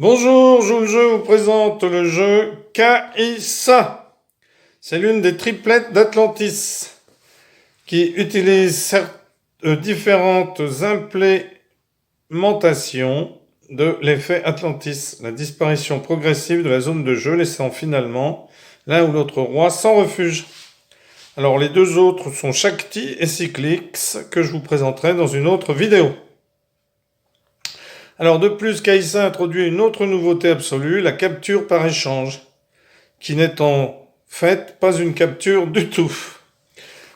Bonjour, je vous présente le jeu Kaïssa. C'est l'une des triplettes d'Atlantis qui utilise différentes implémentations de l'effet Atlantis, la disparition progressive de la zone de jeu, laissant finalement l'un ou l'autre roi sans refuge. Alors les deux autres sont Shakti et Cyclix que je vous présenterai dans une autre vidéo. Alors de plus, Kaïssa introduit une autre nouveauté absolue, la capture par échange, qui n'est en fait pas une capture du tout.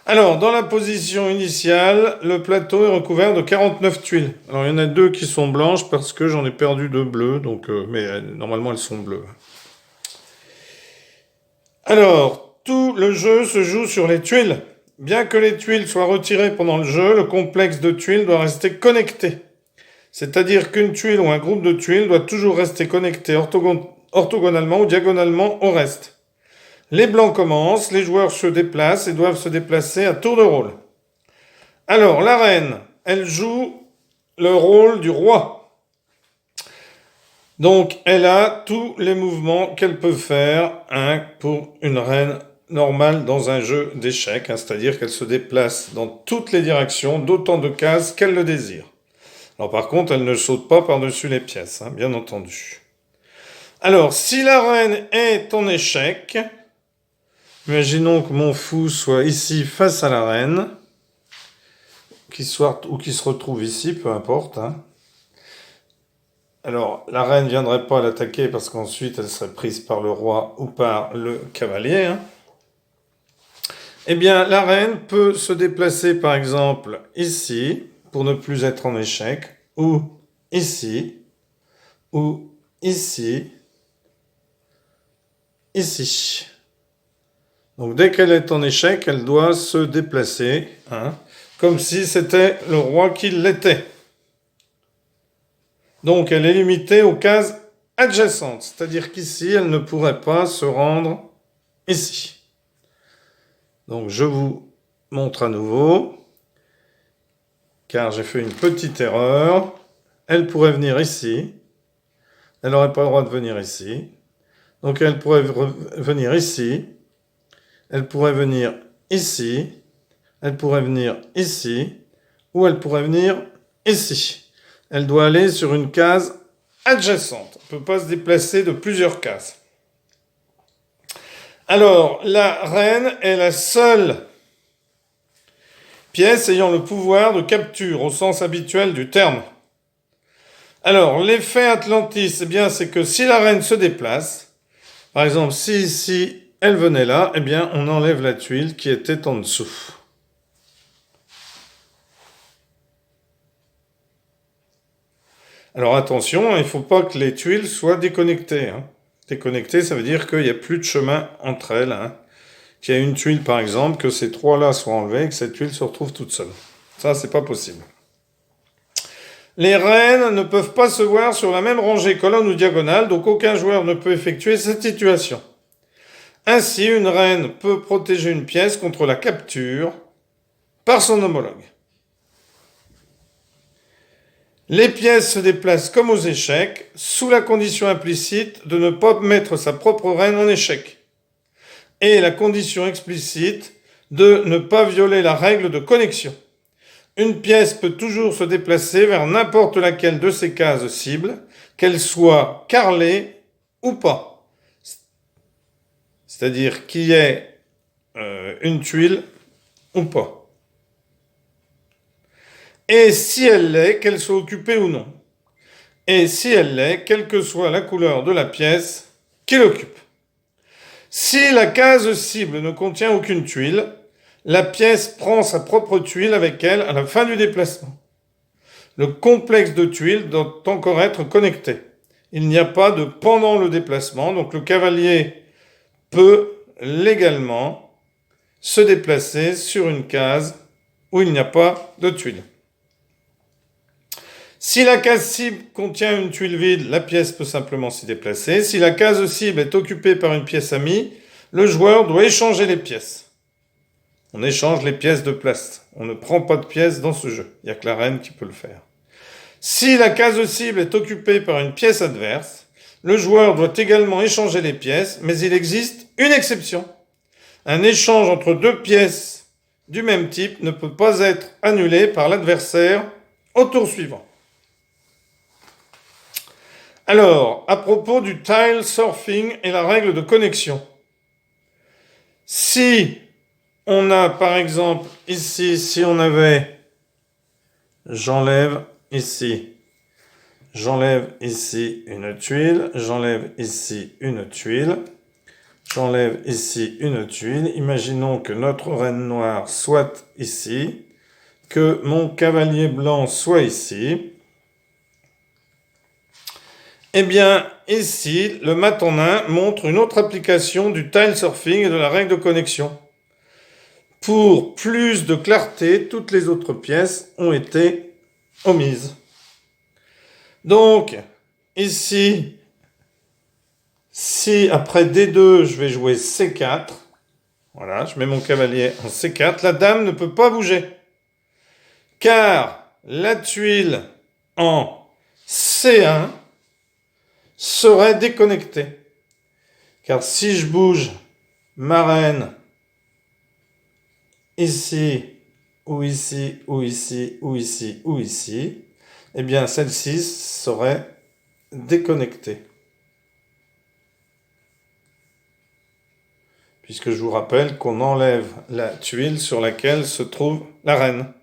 Alors, dans la position initiale, le plateau est recouvert de 49 tuiles. Alors, il y en a 2 qui sont blanches parce que j'en ai perdu 2 bleues, donc, mais normalement elles sont bleues. Alors, tout le jeu se joue sur les tuiles. Bien que les tuiles soient retirées pendant le jeu, le complexe de tuiles doit rester connecté. C'est-à-dire qu'une tuile ou un groupe de tuiles doit toujours rester connecté orthogonalement ou diagonalement au reste. Les blancs commencent, les joueurs se déplacent et doivent se déplacer à tour de rôle. Alors, la reine, elle joue le rôle du roi. Donc, elle a tous les mouvements qu'elle peut faire pour une reine normale dans un jeu d'échecs, c'est-à-dire qu'elle se déplace dans toutes les directions d'autant de cases qu'elle le désire. Alors par contre, elle ne saute pas par-dessus les pièces, bien entendu. Alors, si la reine est en échec, imaginons que mon fou soit ici face à la reine, ou qu'il se retrouve ici, peu importe. Alors, la reine ne viendrait pas l'attaquer parce qu'ensuite elle serait prise par le roi ou par le cavalier. Eh bien, la reine peut se déplacer par exemple ici, pour ne plus être en échec, ou ici, ici. Donc dès qu'elle est en échec, elle doit se déplacer, comme si c'était le roi qui l'était. Donc elle est limitée aux cases adjacentes, c'est-à-dire qu'ici, elle ne pourrait pas se rendre ici. Donc je vous montre à nouveau, car j'ai fait une petite erreur. Elle pourrait venir ici. Elle n'aurait pas le droit de venir ici. Donc elle pourrait venir ici. Elle pourrait venir ici. Elle pourrait venir ici. Ou elle pourrait venir ici. Elle doit aller sur une case adjacente. Elle ne peut pas se déplacer de plusieurs cases. Alors, la reine est la seule pièce ayant le pouvoir de capture au sens habituel du terme. Alors, l'effet Atlantis, c'est que si la reine se déplace, par exemple, si ici elle venait là, on enlève la tuile qui était en dessous. Alors attention, il ne faut pas que les tuiles soient déconnectées. Déconnectées, ça veut dire qu'il n'y a plus de chemin entre elles. Qu'il y a une tuile, par exemple, que ces trois-là soient enlevées et que cette tuile se retrouve toute seule. Ça, c'est pas possible. Les reines ne peuvent pas se voir sur la même rangée, colonne ou diagonale, donc aucun joueur ne peut effectuer cette situation. Ainsi, une reine peut protéger une pièce contre la capture par son homologue. Les pièces se déplacent comme aux échecs, sous la condition implicite de ne pas mettre sa propre reine en échec. Et la condition explicite de ne pas violer la règle de connexion. Une pièce peut toujours se déplacer vers n'importe laquelle de ces cases cibles, qu'elle soit carrelée ou pas. C'est-à-dire qu'il y ait une tuile ou pas. Et si elle l'est, qu'elle soit occupée ou non. Et si elle l'est, quelle que soit la couleur de la pièce qui l'occupe. Si la case cible ne contient aucune tuile, la pièce prend sa propre tuile avec elle à la fin du déplacement. Le complexe de tuiles doit encore être connecté. Il n'y a pas de pendant le déplacement, donc le cavalier peut légalement se déplacer sur une case où il n'y a pas de tuile. Si la case cible contient une tuile vide, la pièce peut simplement s'y déplacer. Si la case cible est occupée par une pièce amie, le joueur doit échanger les pièces. On échange les pièces de place. On ne prend pas de pièces dans ce jeu. Il n'y a que la reine qui peut le faire. Si la case cible est occupée par une pièce adverse, Le joueur doit également échanger les pièces, mais il existe une exception. Un échange entre deux pièces du même type ne peut pas être annulé par l'adversaire au tour suivant. Alors, à propos du tile surfing et la règle de connexion. Si on a, par exemple, ici, si on avait, j'enlève ici une tuile, j'enlève ici une tuile, j'enlève ici une tuile. Imaginons que notre reine noire soit ici, que mon cavalier blanc soit ici. Eh bien, ici, le mat en 1 montre une autre application du tile surfing et de la règle de connexion. Pour plus de clarté, toutes les autres pièces ont été omises. Donc, ici, si après D2, je vais jouer C4, voilà, je mets mon cavalier en C4, la dame ne peut pas bouger. Car la tuile en C1 serait déconnectée. Car si je bouge ma reine ici, ou ici, ou ici, ou ici, ou ici, eh bien celle-ci serait déconnectée. Puisque je vous rappelle qu'on enlève la tuile sur laquelle se trouve la reine.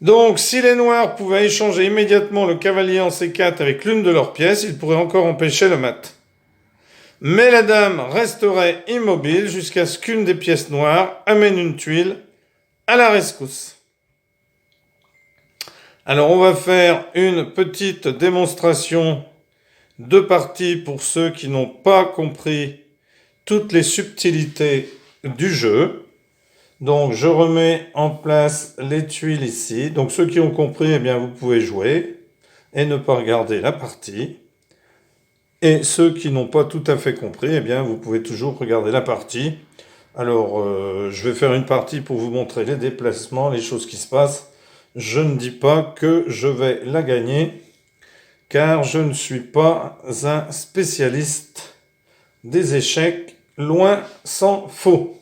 Donc, si les noirs pouvaient échanger immédiatement le cavalier en C4 avec l'une de leurs pièces, ils pourraient encore empêcher le mat. Mais la dame resterait immobile jusqu'à ce qu'une des pièces noires amène une tuile à la rescousse. Alors, on va faire une petite démonstration de partie pour ceux qui n'ont pas compris toutes les subtilités du jeu. Donc, je remets en place les tuiles ici. Donc, ceux qui ont compris, eh bien, vous pouvez jouer et ne pas regarder la partie. Et ceux qui n'ont pas tout à fait compris, eh bien, vous pouvez toujours regarder la partie. Alors, je vais faire une partie pour vous montrer les déplacements, les choses qui se passent. Je ne dis pas que je vais la gagner, car je ne suis pas un spécialiste des échecs, loin s'en faut.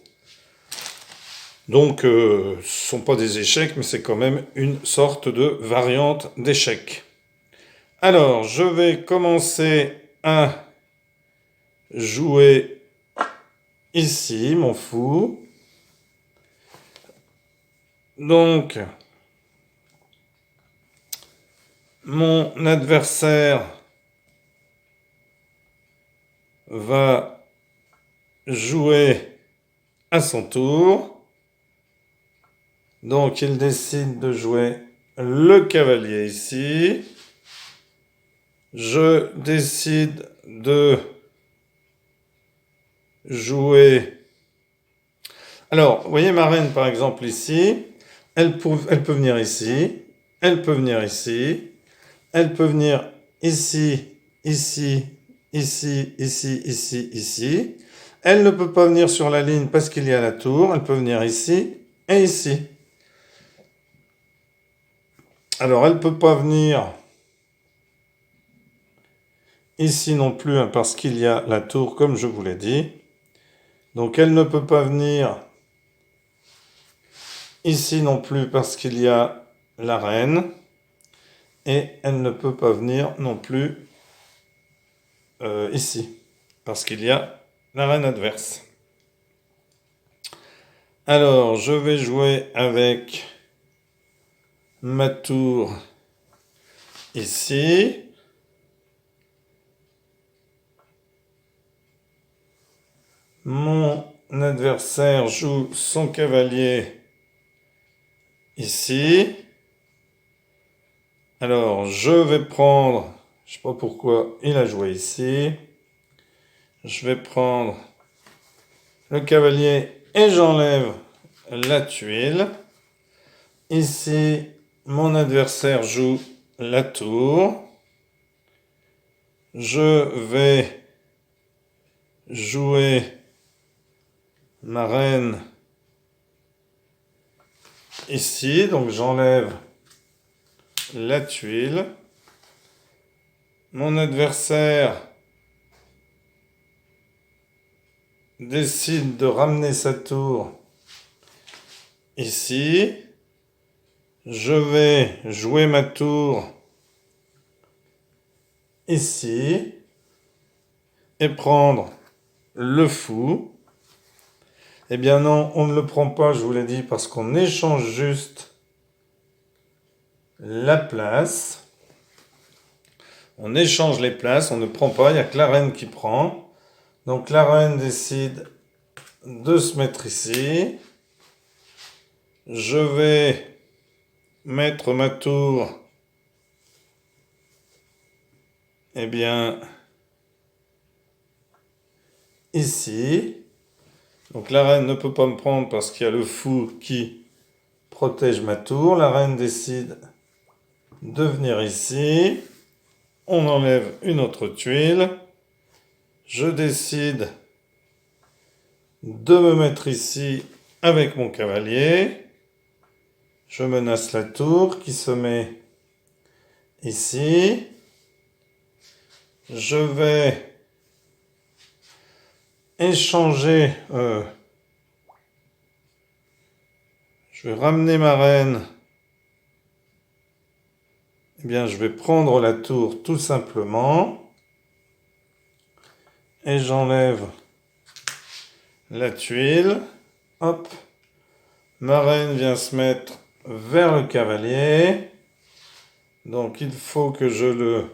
Donc, ce ne sont pas des échecs, mais c'est quand même une sorte de variante d'échecs. Alors, je vais commencer à jouer ici, mon fou. Donc, mon adversaire va jouer à son tour. Donc, il décide de jouer le cavalier ici. Je décide de jouer... Alors, vous voyez ma reine, par exemple, ici. Elle peut venir ici. Elle peut venir ici. Elle peut venir ici, ici, ici, ici, ici, ici. Elle ne peut pas venir sur la ligne parce qu'il y a la tour. Elle peut venir ici et ici. Alors, elle ne peut pas venir ici non plus hein, parce qu'il y a la tour, comme je vous l'ai dit. Donc, elle ne peut pas venir ici non plus parce qu'il y a la reine. Et elle ne peut pas venir non plus ici parce qu'il y a la reine adverse. Alors, je vais jouer avec ma tour ici. Mon adversaire joue son cavalier ici. Alors, je vais prendre, je ne sais pas pourquoi il a joué ici. Je vais prendre le cavalier et j'enlève la tuile. Ici, mon adversaire joue la tour. Je vais jouer ma reine ici. Donc, j'enlève la tuile. Mon adversaire décide de ramener sa tour ici. Je vais jouer ma tour ici et prendre le fou. Eh bien non, on ne le prend pas, je vous l'ai dit, parce qu'on échange juste la place. On échange les places, on ne prend pas, il n'y a que la reine qui prend. Donc la reine décide de se mettre ici. Je vais mettre ma tour, eh bien, ici. Donc la reine ne peut pas me prendre parce qu'il y a le fou qui protège ma tour. La reine décide de venir ici. On enlève une autre tuile. Je décide de me mettre ici avec mon cavalier. Je menace la tour qui se met ici. Je vais échanger. Je vais ramener ma reine. Eh bien, je vais prendre la tour tout simplement. Et j'enlève la tuile. Hop. Ma reine vient se mettre vers le cavalier. Donc il faut que je le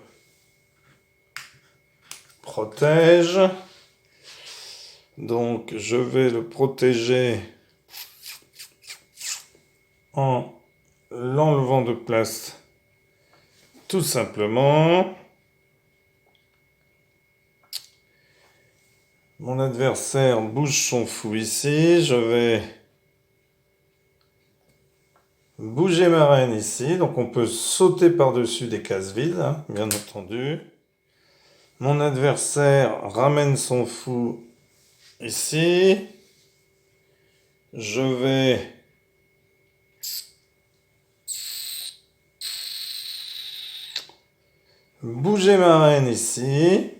protège. Donc je vais le protéger en l'enlevant de place tout simplement. Mon adversaire bouge son fou ici. Je vais bouger ma reine ici. Donc on peut sauter par-dessus des cases vides, hein, bien entendu. Mon adversaire ramène son fou ici. Je vais bouger ma reine ici.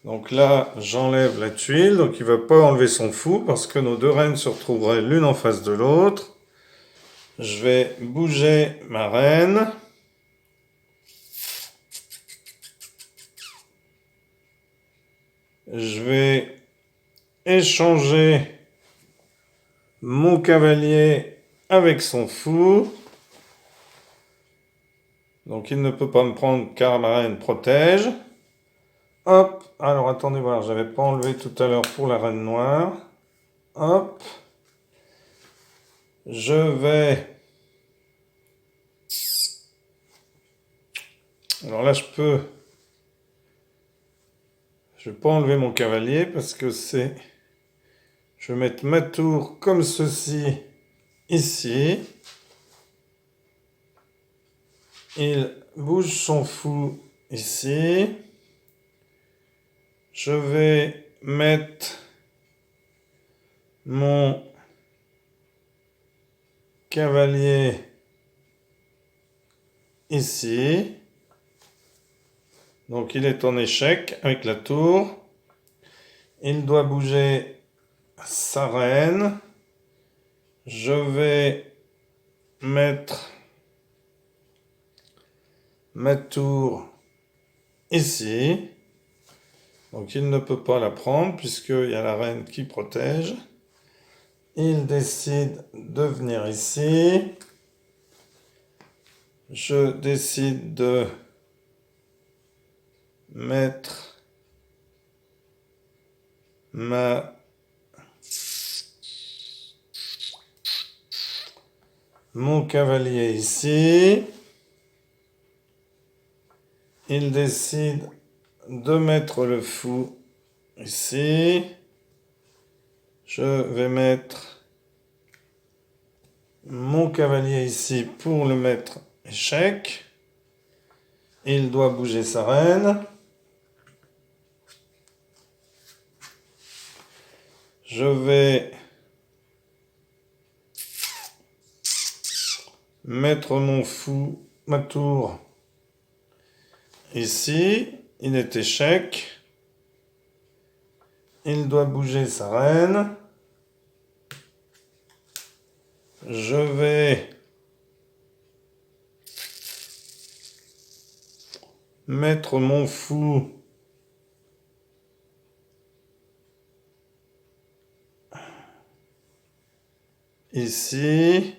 Donc là, j'enlève la tuile. Donc il ne va pas enlever son fou parce que nos deux reines se retrouveraient l'une en face de l'autre. Je vais bouger ma reine. Je vais échanger mon cavalier avec son fou. Donc il ne peut pas me prendre car ma reine protège. Hop, alors attendez voir, j'avais pas enlevé tout à l'heure pour la reine noire. Hop. Je vais... Alors là je peux... Je vais pas enlever mon cavalier parce que c'est... Je vais mettre ma tour comme ceci, ici. Il bouge son fou ici. Je vais mettre mon cavalier ici. Donc il est en échec avec la tour. Il doit bouger sa reine. Je vais mettre ma tour ici. Donc il ne peut pas la prendre puisqu'il y a la reine qui protège. Il décide de venir ici. Je décide de mettre mon cavalier ici. Il décide de mettre le fou ici. Je vais mettre mon cavalier ici pour le mettre échec. Il doit bouger sa reine. Je vais mettre mon fou, ma tour Ici, il est échec. Il doit bouger sa reine. Je vais mettre mon fou ici.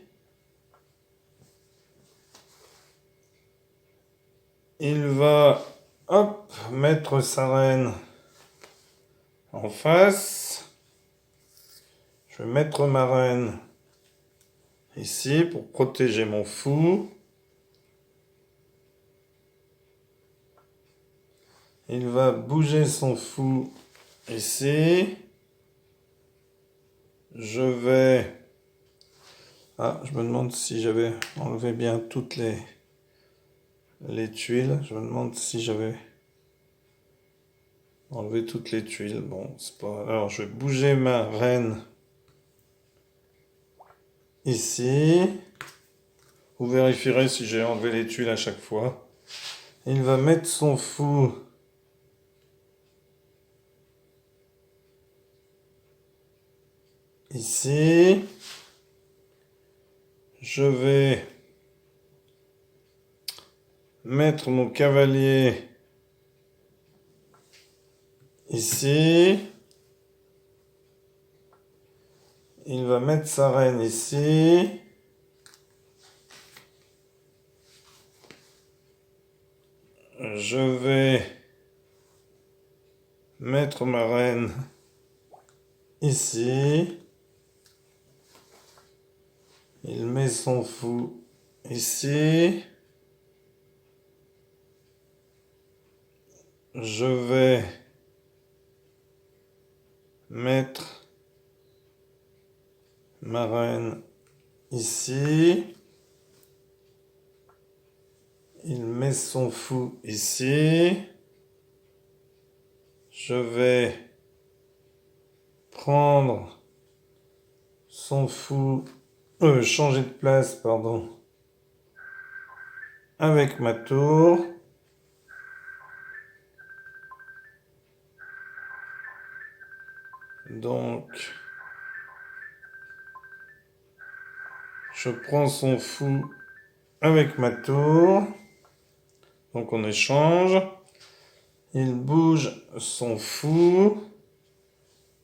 Il va, hop, mettre sa reine en face. Je vais mettre ma reine ici pour protéger mon fou. Il va bouger son fou ici. Je vais... Ah, je me demande si j'avais enlevé bien toutes les tuiles. Je me demande si j'avais enlevé toutes les tuiles. Bon, c'est pas... Alors, je vais bouger ma reine ici. Vous vérifierez si j'ai enlevé les tuiles à chaque fois. Il va mettre son fou ici. Je vais mettre mon cavalier ici. Il va mettre sa reine ici. Je vais mettre ma reine ici. Il met son fou ici. Je vais mettre ma reine ici. Il met son fou ici. Je vais prendre son fou, changer de place, pardon, avec ma tour. Donc, je prends son fou avec ma tour. Donc on échange. Il bouge son fou.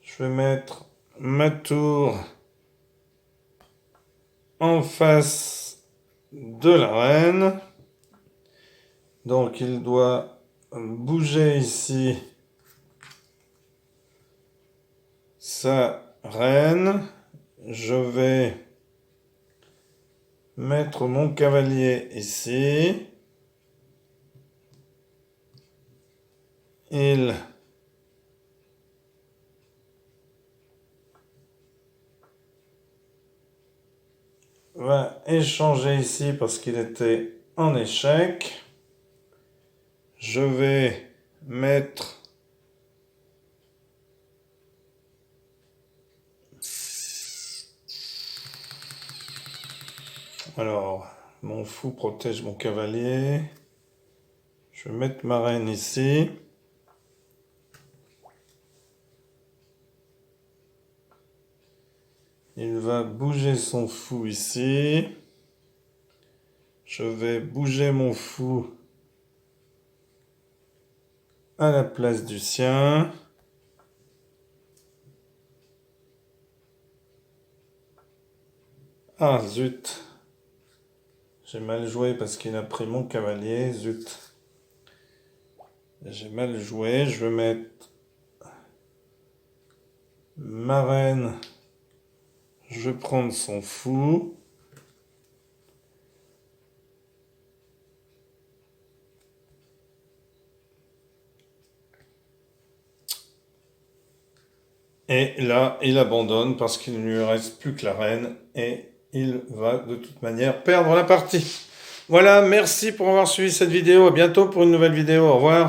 Je vais mettre ma tour en face de la reine. Donc il doit bouger ici sa reine. Je vais mettre mon cavalier ici. Il va échanger ici parce qu'il était en échec. Je vais mettre alors mon fou protège mon cavalier. Je vais mettre ma reine ici. Il va bouger son fou ici. Je vais bouger mon fou à la place du sien. Ah zut. J'ai mal joué parce qu'il a pris mon cavalier. Zut. J'ai mal joué. Je vais mettre ma reine. Je vais prendre son fou. Et là, il abandonne parce qu'il ne lui reste plus que la reine et il va de toute manière perdre la partie. Voilà, merci pour avoir suivi cette vidéo. À bientôt pour une nouvelle vidéo. Au revoir.